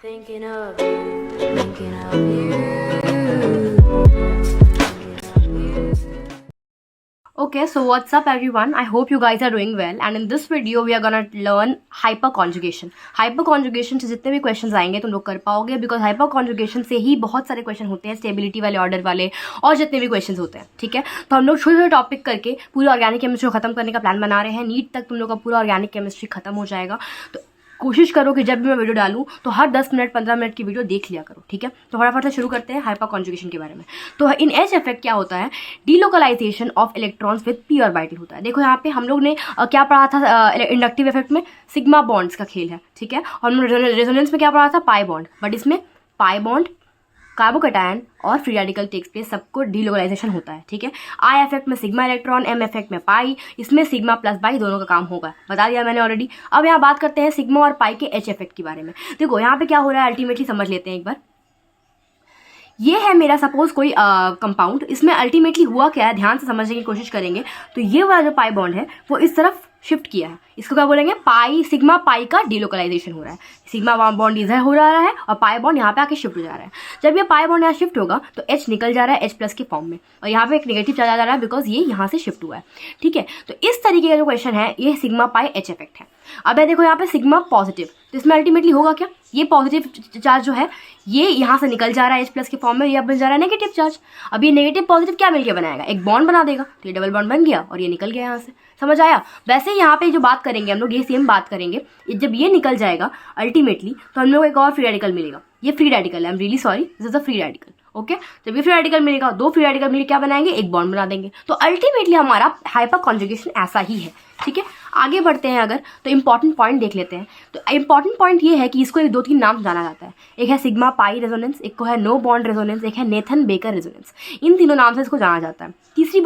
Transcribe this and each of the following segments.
Thinking of you, thinking of you. Okay, so what's up everyone? I hope you guys are doing well, and in this video we are gonna learn hyperconjugation. Hyperconjugation से जितने भी questions आएंगे तुम लोग कर पाओगे, because हाइपरकॉन्जुगेशन से ही बहुत सारे क्वेश्चन होते हैं, स्टेबिलिटी वाले, ऑर्डर वाले, और जितने भी क्वेश्चंस होते हैं. ठीक है, तो हम लोग छोटे छोटे टॉपिक करके पूरी ऑर्गेनिक केमिस्ट्री को खत्म करने का प्लान बना रहे हैं. नीट तक तुम लोग का पूरा ऑर्गेनिक केमिस्ट्री खत्म हो जाएगा. तो कोशिश करो कि जब भी मैं वीडियो डालूं तो हर 10 मिनट 15 मिनट की वीडियो देख लिया करो. ठीक है, तो फटाफट से शुरू करते हैं हाइपर कॉन्जुगेशन के बारे में. तो इन एच इफेक्ट क्या होता है? Delocalisation of electrons with p orbital होता है. देखो यहाँ पे हम लोग ने क्या पढ़ा था इंडक्टिव इफेक्ट में? सिग्मा बॉन्ड्स का खेल है. ठीक है, और रेजोनेंस में क्या पढ़ा था? Pi bond. बट इसमें पाई बॉन्ड, कार्बोकैटायन और फ्री रेडिकल टेक्स प्लेस, सबको डीलोकलाइजेशन होता है. ठीक है, आई इफेक्ट में सिग्मा इलेक्ट्रॉन, एम इफेक्ट में पाई, इसमें सिग्मा प्लस बाई दोनों का काम होगा, बता दिया मैंने ऑलरेडी. अब यहाँ बात करते हैं सिग्मा और पाई के एच इफेक्ट के बारे में. देखो यहाँ पे क्या हो रहा है अल्टीमेटली समझ लेते हैं एक बार. ये है मेरा सपोज कोई कंपाउंड. इसमें अल्टीमेटली हुआ क्या है, ध्यान से समझने की कोशिश करेंगे. तो ये वाला जो पाई बॉन्ड है वो इस तरफ शिफ्ट किया है. इसको क्या बोलेंगे? पाई, सिग्मा पाई का डीलोकलाइजेशन हो रहा है. सिग्मा बॉन्ड इधर हो रहा है और पाई बॉन्ड यहाँ पे आके शिफ्ट हो जा रहा है. जब ये पाई बॉन्ड यहाँ शिफ्ट होगा तो H निकल जा रहा है H प्लस के फॉर्म में, और यहाँ पे एक नेगेटिव चला जा रहा है बिकॉज ये यहाँ से शिफ्ट हुआ है. ठीक है, तो इस तरीके का जो क्वेश्चन है ये सिग्मा पाई H इफेक्ट है. अब ये देखो यहाँ पे सिग्मा पॉजिटिव, तो इसमें अल्टीमेटली होगा क्या? ये पॉजिटिव चार्ज जो है ये यहाँ से निकल जा रहा है H प्लस के फॉर्म में, ये बन जा रहा है नेगेटिव चार्ज. अब ये नेगेटिव पॉजिटिव क्या मिलके बनाएगा? एक बॉन्ड बना देगा. तो ये डबल बॉन्ड बन गया और ये निकल गया यहाँ से. समझ आया? वैसे यहाँ पे जो बात करेंगे हम लोग ये सेम बात करेंगे. जब ये निकल जाएगा अल्टीमेटली तो हम लोग एक और फ्री रेडिकल मिलेगा. ये फ्री रेडिकल है, I am really sorry, this is a free radical. Okay, जब ये फ्री रेडिकल मिलेगा, दो फ्री रेडिकल मिलकर क्या बनाएंगे? एक बॉन्ड बना देंगे. तो अल्टीमेटली हमारा हाइपर कॉन्जुगेशन ऐसा ही है. ठीक है, आगे बढ़ते हैं अगर, तो इंपॉर्टेंट पॉइंट देख लेते हैं. तो इंपॉर्टेंट पॉइंट ये है कि इसको एक दो तीन नाम जाना जाता है. एक है सिग्मा पाई रेजोनेंस, एक को है नो बॉन्ड रेजोनेंस, एक है नेथन बेकर रेजोनेंस. इन तीनों नाम से इसको जाना जाता है. दूसरी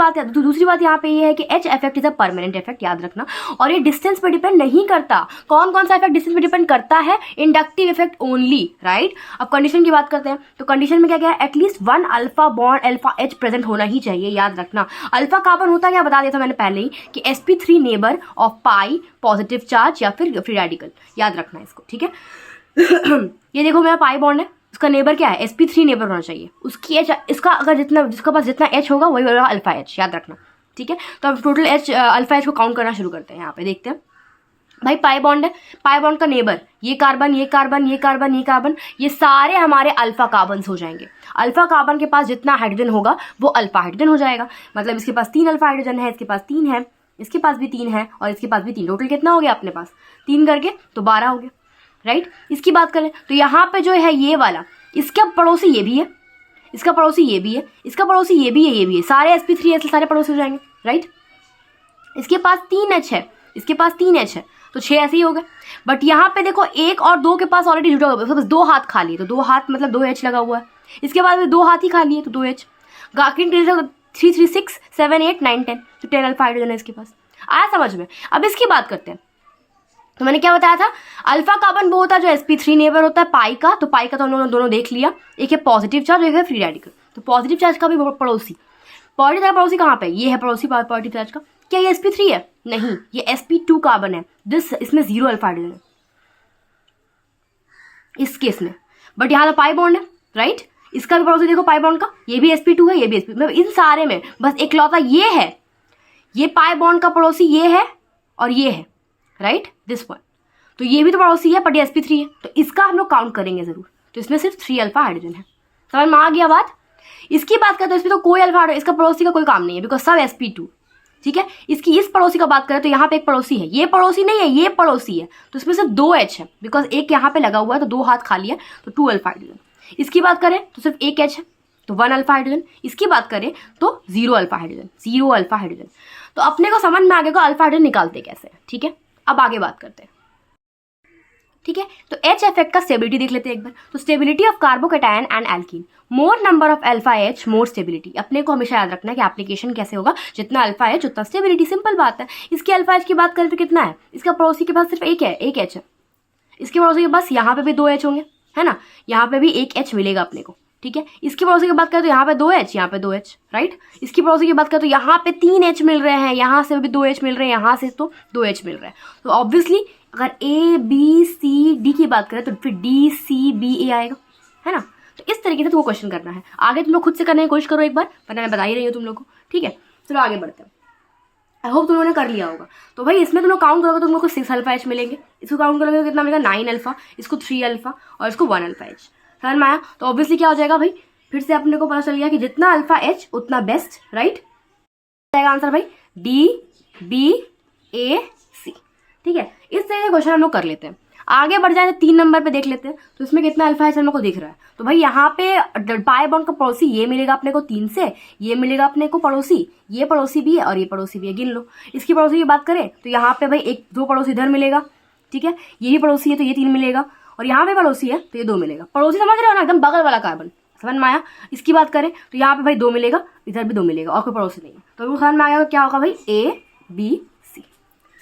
बात यहाँ पे ये है कि H effect is a permanent effect, याद रखना. और ये डिस्टेंस पे डिपेंड नहीं करता. कौन कौन सा इफेक्ट डिस्टेंस पे डिपेंड करता है? Inductive effect only, right. अब कंडीशन की बात करते हैं. तो कंडीशन में क्या क्या है? At least one alpha bond alpha H present होना ही चाहिए, याद रखना. अल्फा कार्बन होता है क्या? बता दिया था मैंने पहले ही कि sp3 neighbour of pi positive charge या फिर फ्री रेडिकल, याद रखना इसको. ठीक है, ये देखो मेरा पाई बॉन्ड है, उसका नेबर क्या है? sp3 नेबर होना चाहिए. उसकी एच, इसका अगर जिसका पास जितना एच होगा वही होगा अल्फा एच, याद रखना. ठीक है, तो अब टोटल एच अल्फा एच को काउंट करना शुरू करते हैं. यहाँ पे देखते हैं भाई पाई बॉन्ड है, पाई बॉन्ड का नेबर ये कार्बन, ये कार्बन, ये कार्बन, ये कार्बन, ये सारे हमारे अल्फा कार्बन हो जाएंगे. अल्फा कार्बन के पास जितना हाइड्रोजन होगा वो अल्फा हाइड्रोजन हो जाएगा. मतलब इसके पास 3 अल्फा हाइड्रोजन है, इसके पास 3 है, इसके पास भी 3 है, और इसके पास भी 3. टोटल कितना हो गया अपने पास? 3 करके तो 12 हो गया, राइट. इसकी बात करें तो यहाँ पे जो है ये वाला, इसका पड़ोसी ये भी है, इसका पड़ोसी ये भी है, इसका पड़ोसी ये भी है, ये भी है. सारे sp3 ऐसे सारे पड़ोसी हो जाएंगे, राइट. इसके पास 3H है, इसके पास 3H है, तो 6 ऐसे ही हो गए. बट यहाँ पे देखो 1 और 2 के पास ऑलरेडी जुड़ा हुआ है, बस 2 हाथ खाली है, तो 2 हाथ मतलब 2H लगा हुआ है. इसके बाद में 2 हाथ ही खाली है तो 2H. 3 3 6 7 8 9 10, तो 10 अल्फा हाइड्रोजन है इसके पास. आया समझ में? अब इसकी बात करते हैं. तो मैंने क्या बताया था? अल्फा कार्बन वो होता है जो sp3 नेबर होता है पाई का. तो पाई का तो हम लोगों दोनों देख लिया. एक है पॉजिटिव चार्ज, एक है फ्री रेडिकल. तो पॉजिटिव चार्ज का भी पड़ोसी, पॉजिटिव चार्ज पड़ोसी कहाँ पे? ये है पड़ोसी पॉजिटिव चार्ज का. क्या ये sp3 है? नहीं, ये sp2 कार्बन है. इसमें 0 अल्फा हाइड्रोजन है इस केस में. बट यहाँ तो पाई बॉन्ड है, राइट. इसका भी पड़ोसी देखो पाई बॉन्ड का, ये भी sp2 है, ये भी मतलब इन सारे में बस एकलौता ये है, ये पाई बॉन्ड का पड़ोसी ये है और ये है, राइट, दिस वन. तो ये भी तो पड़ोसी है बट ये sp3 है, तो इसका हम लोग काउंट करेंगे जरूर. तो इसमें सिर्फ 3 अल्फा हाइड्रोजन है. समझ में आ गया बात? इसकी बात करें तो इसमें तो कोई अल्फा हाइड्रोजन, इसका पड़ोसी का कोई काम नहीं है बिकॉज सब sp2. ठीक है, इसकी इस पड़ोसी का बात करें तो यहाँ पे एक पड़ोसी है, ये पड़ोसी नहीं है, ये पड़ोसी है. तो इसमें सिर्फ 2H है बिकॉज एक यहाँ पे लगा हुआ है, तो 2 हाथ खाली है, तो 2 अल्फा हाइड्रोजन. इसकी बात करें तो सिर्फ 1 H है, तो 1 अल्फा हाइड्रोजन. इसकी बात करें तो 0 अल्फा हाइड्रोजन, 0 अल्फा हाइड्रोजन. तो अपने को समझ में आ गया अल्फा हाइड्रोजन निकालते कैसे. ठीक है, अब आगे बात करते हैं. ठीक है, तो एच इफेक्ट का स्टेबिलिटी देख लेते हैं एक बार. तो stability of carbocation and alkene, more number of alpha H more stability. अपने को हमेशा याद रखना है कि एप्लीकेशन कैसे होगा, जितना अल्फा एच उतना स्टेबिलिटी. सिंपल बात है. इसके अल्फा एच की बात करें तो कितना है? इसका पड़ोसी के पास सिर्फ एक है, 1 H है. इसके पड़ोसी के पास यहाँ पे भी 2 H होंगे, है ना. यहाँ पे भी 1 H मिलेगा अपने को. ठीक है, इसकी पड़ोसी की बात करें तो यहाँ पे 2H, यहाँ पे 2H, राइट. इसकी पड़ोसी की बात करें तो यहाँ पे 3H मिल रहे हैं, यहाँ से भी 2H मिल रहे हैं, यहाँ से तो 2H मिल रहे हैं. तो ऑब्वियसली अगर A B C D की बात करें तो फिर D C B A आएगा, है ना। तो इस तरीके से तुमको क्वेश्चन करना है। आगे तुम लोग खुद से करने की कोशिश करो एक बार, वरना मैं बता ही रही हूँ तुम लोग को, ठीक है। चलो आगे बढ़ते हैं। आई होप तुम लोगों ने कर लिया होगा। तो भाई इसमें तुम लोग काउंट करोगे तो तुम लोग को 6 अल्फा एच मिलेंगे। इसको काउंट करोगे तो कितना मिलेगा 9 अल्फा, इसको 3 अल्फा और इसको 1 अल्फा एच। समझ में आया। तो ऑब्वियसली क्या हो जाएगा भाई, फिर से अपने को पता चल गया कि जितना अल्फा एच उतना बेस्ट, राइट। जाएगा आंसर भाई D B A C, ठीक है। इस तरह के क्वेश्चन हम लोग कर लेते हैं। आगे बढ़ जाए तो 3 नंबर पे देख लेते हैं। तो इसमें कितना अल्फा एच हम लोग को दिख रहा है। तो भाई यहाँ पे पाई बॉन्ड का पड़ोसी ये मिलेगा अपने को 3 से, ये मिलेगा अपने को पड़ोसी, ये पड़ोसी भी है और ये पड़ोसी भी है, गिन लो। इसकी पड़ोसी की बात करें तो यहाँ पे भाई 1 2 पड़ोसी इधर मिलेगा, ठीक है। ये भी पड़ोसी है तो ये 3 मिलेगा, और यहाँ पे पड़ोसी है तो ये 2 मिलेगा। पड़ोसी समझ रहे हो ना, एकदम बगल वाला कार्बन, समझ में आया। इसकी बात करें तो यहाँ पे भाई 2 मिलेगा, इधर भी 2 मिलेगा और कोई पड़ोसी नहीं है। तो समझ में आएगा क्या होगा भाई A B C,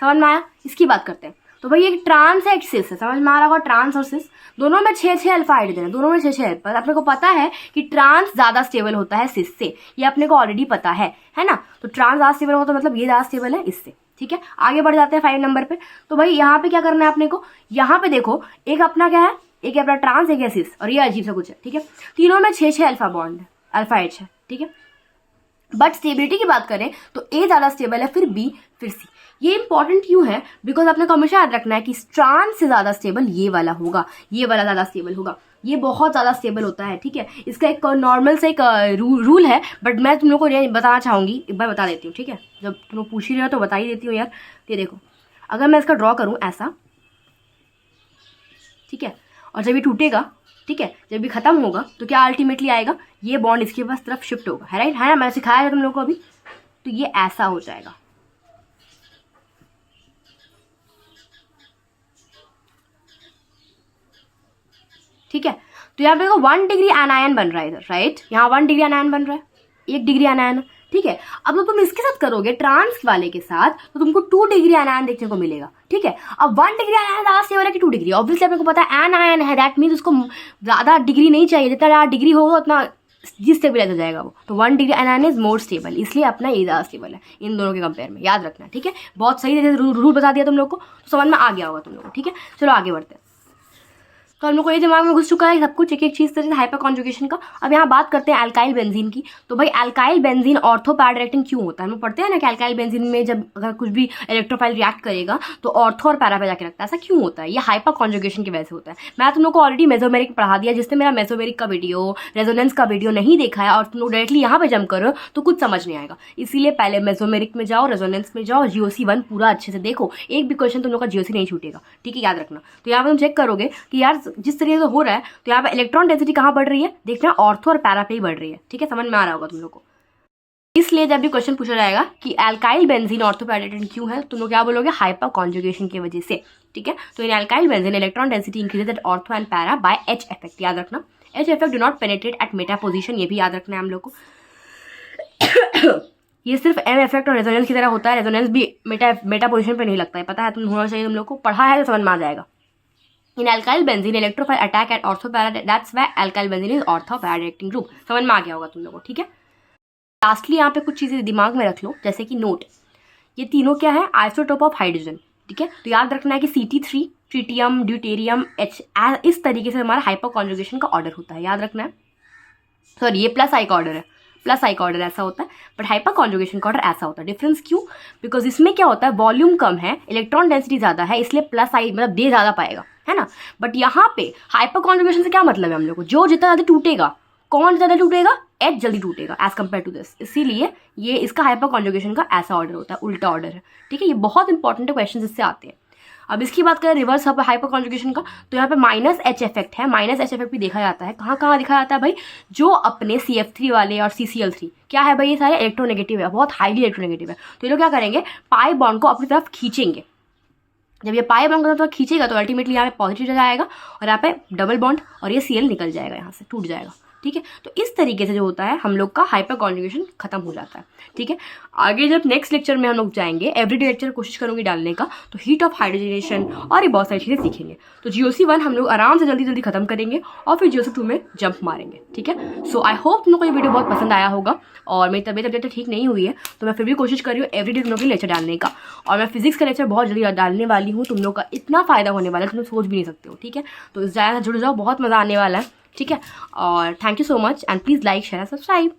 समझ में आया। इसकी बात करते हैं। तो भाई एक ट्रांस है एक सिस है, समझ में आ रहा होगा। ट्रांस और सिस दोनों में 6 अल्फा हाइड्रोजन है, दोनों में 6 अल्फा। अपने को पता है कि ट्रांस ज्यादा स्टेबल होता है सिस से, ये अपने को ऑलरेडी पता है ना। तो ट्रांस ज्यादा स्टेबल होता है मतलब ये ज्यादा स्टेबल है इससे, ठीक है। आगे बढ़ जाते हैं 5 नंबर पे। तो भाई यहाँ पे क्या करना है अपने को, यहाँ पे देखो एक अपना क्या है, एक अपना ट्रांस, एक है सिस, और ये अजीब सा कुछ है, ठीक है। तीनों में 6 अल्फा बॉन्ड है, अल्फा एच है, ठीक है। बट स्टेबिलिटी की बात करें तो A ज्यादा स्टेबल है, फिर B, फिर C। ये इंपॉर्टेंट क्यों है, बिकॉज आपने को हमेशा याद रखना है कि ट्रांस से ज्यादा स्टेबल ये वाला होगा, ये वाला ज्यादा स्टेबल होगा, ये बहुत ज्यादा स्टेबल होता है, ठीक है। इसका एक नॉर्मल से एक रूल है, बट मैं तुम लोग को ये बताना चाहूंगी, एक बार बता देती हूँ, ठीक है। जब तुम लोग पूछ ही रहे हो तो बता ही देती हूँ यार। ये देखो, अगर मैं इसका ड्रॉ करूँ ऐसा, ठीक है, और जब ये टूटेगा, ठीक है, जब ये खत्म होगा तो क्या अल्टीमेटली आएगा, ये बॉन्ड इसके पास तरफ शिफ्ट होगा, है राइट, है ना। मैं सिखाया है तुम लोग को अभी। तो ये ऐसा हो जाएगा, ठीक है। तो यहाँ पे 1 डिग्री एनायन बन रहा है इधर, राइट। यहाँ 1 डिग्री एनायन बन रहा है, 1 डिग्री एनायन, ठीक है। अब तुम इसके साथ करोगे ट्रांस वाले के साथ तो तुमको 2 डिग्री एनायन देखने को मिलेगा, ठीक है। अब 1 डिग्री एनायन ज्यादा स्टेबल है कि 2 डिग्री, ऑब्वियसली आपको पता है एनायन है, दैट मीन्स उसको ज्यादा डिग्री नहीं चाहिए, जितना ज्यादा डिग्री होगा उतना डिस्टेबलाइज हो जाएगा वो। तो 1 degree anion is more stable, इसलिए अपना ये ज्यादा स्टेबल है इन दोनों के कंपेयर में, याद रखना, ठीक है। बहुत सही तरीके से रूल बता दिया तुम लोग को, तो समझ में आ गया होगा तुम लोग को, ठीक है। चलो आगे बढ़ते हैं। तो हम लोग को ये दिमाग में घुस चुका है सब कुछ, एक एक चीज तरह से हाइपर कॉन्जुगेशन का। अब यहाँ बात करते हैं अल्काइल बेंजीन की। तो भाई alkyl benzene ortho para directing क्यों होता है, हम लोग पढ़ते हैं ना कि अल्काइल बेंजीन में जब अगर कुछ भी इलेक्ट्रोफाइल रिएक्ट करेगा तो ऑर्थो और पैरा पे जाके रखता है। ऐसा क्यों होता है, ये हाइपर कॉन्जुगेशन की वजह से होता है। मैं तुम लोग को ऑलरेडी मेसोमेरिक पढ़ा दिया, जिसने मेरा मेसोमेरिक का वीडियो, रेजोनेंस का वीडियो नहीं देखा है और तुम लोग डायरेक्टली यहाँ पे जम करो तो कुछ समझ नहीं आएगा। इसीलिए पहले मेसोमेरिक में जाओ, रेजोनेंस में जाओ, GOC 1 पूरा अच्छे से देखो, एक भी क्वेश्चन तुम लोग का GOC नहीं छूटेगा, ठीक है, याद रखना। तो यहाँ पे तुम चेक करोगे कि यार जिस तरीके से हो रहा है तो यहाँ पे इलेक्ट्रॉन डेंसिटी कहाँ बढ़ रही है, देखना ऑर्थो और पैरा पे ही बढ़ रही है, ठीक है, समझ में आ रहा होगा तुम लोग को। इसलिए जब भी क्वेश्चन पूछा जाएगा कि alkyl benzene ortho para directing क्यों है, तुम लोग क्या बोलोगे, हाइपर कॉन्जुगेशन की वजह से, ठीक है। तो इन alkyl benzene electron density increases at ortho and para by H effect, याद रखना। H effect do not penetrate at meta position, ये भी याद रखना है हम लोग को। ये सिर्फ M इफेक्ट और रेजोनेंस की तरह होता है, रेजोनेंस भी मेटा पोजीशन पे नहीं लगता है, पता है, तुम होना चाहिए, तुम लोग को पढ़ा है तो समझ में आ जाएगा। In alkyl benzene, electrophile attack at orthopara, that's why alkyl benzene is orthopara directing group, समझ में आ गया होगा तुम लोगों को, ठीक है। लास्टली यहाँ पे कुछ चीजें दिमाग में रख लो, जैसे कि नोट, ये तीनों क्या है, आइसोटोप ऑफ हाइड्रोजन, ठीक है। तो याद रखना है कि CT3, ट्रिटियम, ड्यूटेरियम, H, इस तरीके से हमारा हाइपर कॉन्जुगेशन का ऑर्डर होता है, याद रखना है। सॉरी, ये प्लस आई का ऑर्डर है, प्लस आई का ऑर्डर ऐसा होता है, बट हाइपर कॉन्जुगेशन का ऑर्डर ऐसा होता है। डिफरेंस क्यों, बिकॉज इसमें क्या होता है, वॉल्यूम कम है, इलेक्ट्रॉन डेंसिटी ज्यादा है, इसलिए प्लस आई मतलब दे ज्यादा पाएगा, है ना। बट यहाँ पे हाइपर कॉन्जुगेशन से क्या मतलब है हम लोग को, जो जितना ज्यादा टूटेगा, कौन ज्यादा टूटेगा, H जल्दी टूटेगा एज कम्पेयर टू दिस, इसीलिए ये इसका हाइपर कॉन्जुगेशन का ऐसा ऑर्डर होता है, उल्टा ऑर्डर है, ठीक है। ये बहुत इंपॉर्टेंट क्वेश्चन इससे आते हैं। अब इसकी बात करें रिवर्स हाइपर कॉन्जुगेशन का, तो यहाँ पे -H इफेक्ट है, -H इफेक्ट भी देखा जाता है, कहाँ कहाँ देखा जाता है भाई, जो अपने CF3 वाले और CCl3 क्या है भाई, ये सारे इलेक्ट्रोनेगेटिव है, बहुत हाईली इलेक्ट्रोनेगेटिव है। तो ये लोग क्या करेंगे, पाई बॉन्ड को अपनी तरफ खींचेंगे। जब ये पाई बॉन्ड को तरफ खींचेगा तो अल्टीमेटली यहाँ पे पॉजिटिव जाएगा और यहाँ पे डबल बॉन्ड और ये Cl निकल जाएगा, यहाँ से टूट जाएगा, ठीक है। तो इस तरीके से जो होता है हम लोग का हाइपर कॉन्जुगेशन खत्म हो जाता है, ठीक है। आगे जब नेक्स्ट लेक्चर में हम लोग जाएंगे, एवरीडे लेक्चर कोशिश करूंगी डालने का, तो हीट ऑफ हाइड्रोजनेशन और ये बहुत सारी चीज़ें सीखेंगे। तो GOC1 हम लोग आराम से जल्दी जल्दी खत्म करेंगे और फिर GOC2 में जंप मारेंगे, ठीक है। सो आई होप तुम लोग को ये वीडियो बहुत पसंद आया होगा। और मेरी तबीयत अभी ठीक नहीं हुई है, तो मैं फिर भी कोशिश कर रही हूँ एवरीडे तुम लोग के लेक्चर डालने का। और मैं फिजिक्स का लेक्चर बहुत जल्दी डालने वाली हूँ, तुम लोग का इतना फ़ायदा होने वाला है तुम लोग सोच भी नहीं सकते हो, ठीक है। तो ज़्यादा जुड़ जाओ, बहुत मज़ा आने वाला है, ठीक है। और thank you so much and please like share subscribe.